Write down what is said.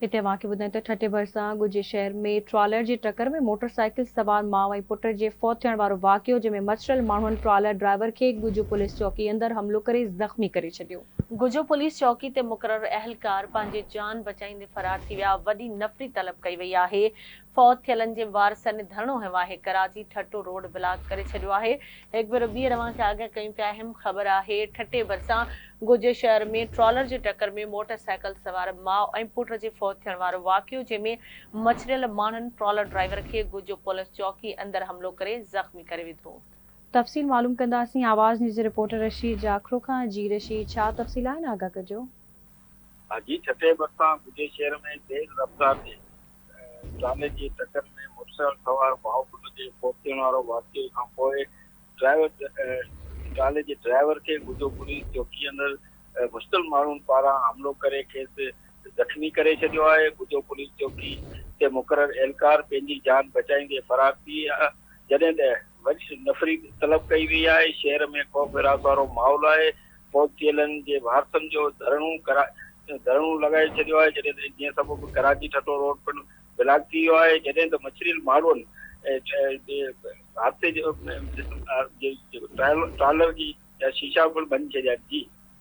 इते वाक़िअ ॿुधायूं त ठटे भरिसां ॻुझे शहर में ट्रॉलर जी टक्कर में मोटरसाइकिल सवार माउ ऐं पुट जे फौत थियण वारो वाक़िओ, जंहिंमें मचिरियल माण्हुनि ट्रॉलर ड्राइवर खे ॻुझो पुलिस चौकी अंदरि हमलो करे ज़ख़्मी करे छॾियो। गुजो पुलिस चौकी ते मुक़रर अहलकार पंहिंजी जान बचाईंदे फरार थी विया। वॾी नफ़री तलब कई वई आहे। फौत थियलनि जे वारसनि धरणो हयो आहे। कराची ठटो रोड ब्लॉक करे छॾियो आहे। हिकु भेरो ॿीहर खे आगाह कयूं पिया। अहम ख़बर आहे, ठटे भरिसां गुजे शहर में ट्रॉलर जी टक्कर में मोटरसाइकिल सवार माउ ऐं पुट जे फौत थियण वारो वाक़िओ, जंहिंमें मचिरियल माण्हुनि ट्रॉलर ड्राइवर खे गुजो पुलिस चौकी अंदरि हमलो करे ज़ख़्मी करे विधो। तफ़सील मालूम कंदासीं। आवाज़ न्यूज़ रिपोर्टर रशीद जाखरो खां। जी रशीद, छा तफ़सील आहिनि, आगाह कजो। जी, छठे भरिसां गुजे शहर में तेज़ रफ़्तार ते ट्राले जी टक्कर में मोटरसाइकिल सवार माउ पुट जे फौत थियण वारो वाक़िए खां पोइ ट्राले जे ड्राइवर खे गुजो पुलिस चौकी अंदरि मुश्तल माण्हुनि पारां हमलो करे खेसि ज़ख़्मी करे छॾियो आहे। गुजो पुलिस चौकी ते मुक़रर एहलकार पंहिंजी जान बचाईंदे फरार थी विया, जॾहिं त वरी नफ़री तलब कई वई आहे। शहर में ख़ौफ़ हिरास वारो माहौल आहे। फौत थियलनि जे वारसनि जो धरणो लगाए छॾियो आहे, जॾहिं त जीअं सबबु कराची ठटो रोड पिणु ब्लॉक थी वियो आहे। जॾहिं त मछरियल माण्हुनि हादसे जो ट्रॉलर जी शीशा पिणु भञी छॾिया। जी।